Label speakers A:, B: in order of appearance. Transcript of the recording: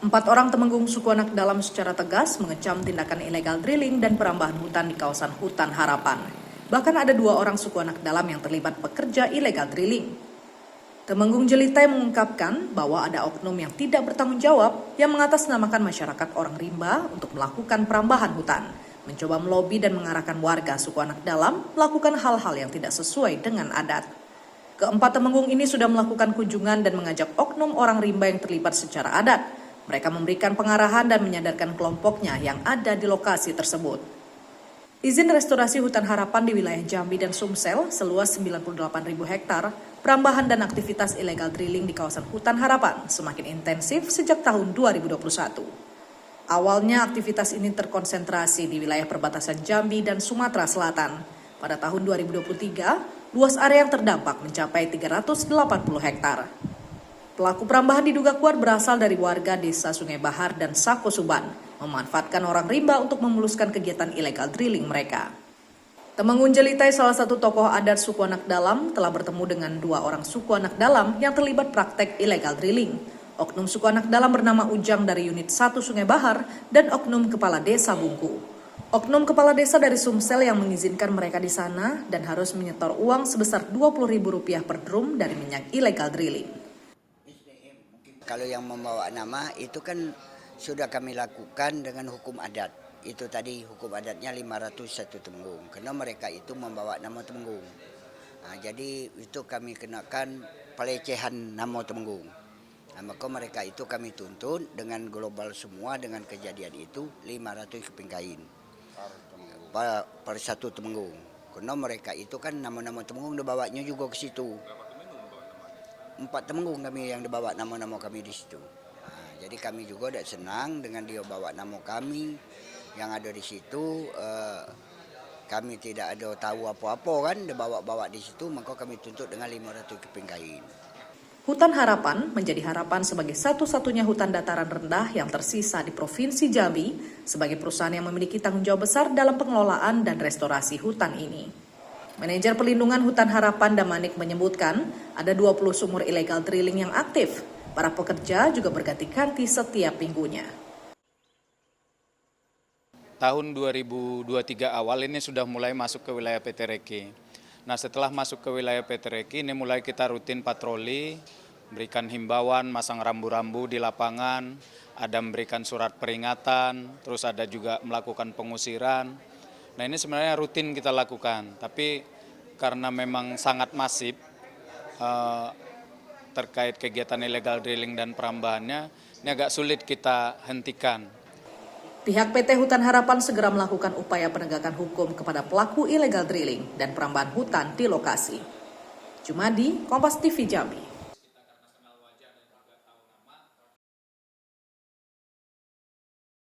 A: Empat orang Temenggung suku Anak Dalam secara tegas mengecam tindakan ilegal drilling dan perambahan hutan di kawasan Hutan Harapan. Bahkan ada 2 orang suku Anak Dalam yang terlibat pekerja ilegal drilling. Temenggung Jelitai mengungkapkan bahwa ada oknum yang tidak bertanggung jawab yang mengatasnamakan masyarakat orang rimba untuk melakukan perambahan hutan, mencoba melobi dan mengarahkan warga suku Anak Dalam melakukan hal-hal yang tidak sesuai dengan adat. Keempat Temenggung ini sudah melakukan kunjungan dan mengajak oknum orang rimba yang terlibat secara adat. Mereka memberikan pengarahan dan menyadarkan kelompoknya yang ada di lokasi tersebut. Izin restorasi hutan harapan di wilayah Jambi dan Sumsel seluas 98.000 hektar, perambahan dan aktivitas ilegal drilling di kawasan hutan harapan semakin intensif sejak tahun 2021. Awalnya aktivitas ini terkonsentrasi di wilayah perbatasan Jambi dan Sumatera Selatan. Pada tahun 2023, luas area yang terdampak mencapai 380 hektar. Pelaku perambahan diduga kuat berasal dari warga desa Sungai Bahar dan Sako Suban, memanfaatkan orang rimba untuk memuluskan kegiatan ilegal drilling mereka. Temenggung Jelitai, salah satu tokoh adat suku Anak Dalam, telah bertemu dengan 2 orang suku Anak Dalam yang terlibat praktek ilegal drilling. Oknum suku Anak Dalam bernama Ujang dari unit 1 Sungai Bahar dan oknum kepala desa Bungku. Oknum kepala desa dari Sumsel yang mengizinkan mereka di sana dan harus menyetor uang sebesar Rp20.000 per drum dari minyak ilegal drilling.
B: Kalau yang membawa nama itu kan sudah kami lakukan dengan hukum adat. Itu tadi hukum adatnya 501 Temenggung. Karena mereka itu membawa nama Temenggung. Nah, jadi itu kami kenakan pelecehan nama Temenggung. Nah, maka mereka itu kami tuntut dengan global semua dengan kejadian itu 500 keping kain. Per 1 Temenggung. Karena mereka itu kan nama-nama Temenggung dibawanya juga ke situ. 4 Temenggung kami yang dibawa nama-nama kami di situ. Nah, jadi kami juga tidak senang dengan dia bawa nama kami yang ada di situ. Kami tidak ada tahu apa-apa kan, dibawa-bawa di situ, maka kami tuntut dengan 500 keping kain.
A: Hutan Harapan menjadi harapan sebagai satu-satunya hutan dataran rendah yang tersisa di Provinsi Jambi sebagai perusahaan yang memiliki tanggung jawab besar dalam pengelolaan dan restorasi hutan ini. Manajer Pelindungan Hutan Harapan Damanik menyebutkan ada 20 sumur ilegal drilling yang aktif. Para pekerja juga berganti-ganti setiap minggunya.
C: Tahun 2023 awal ini sudah mulai masuk ke wilayah PT Reki. Nah, setelah masuk ke wilayah PT Reki ini mulai kita rutin patroli, berikan himbauan, masang rambu-rambu di lapangan, ada memberikan surat peringatan, terus ada juga melakukan pengusiran. Nah, ini sebenarnya rutin kita lakukan, tapi karena memang sangat masif terkait kegiatan illegal drilling dan perambahannya, ini agak sulit kita hentikan.
A: Pihak PT Hutan Harapan segera melakukan upaya penegakan hukum kepada pelaku illegal drilling dan perambahan hutan di lokasi. Jumadi, Kompas TV Jambi.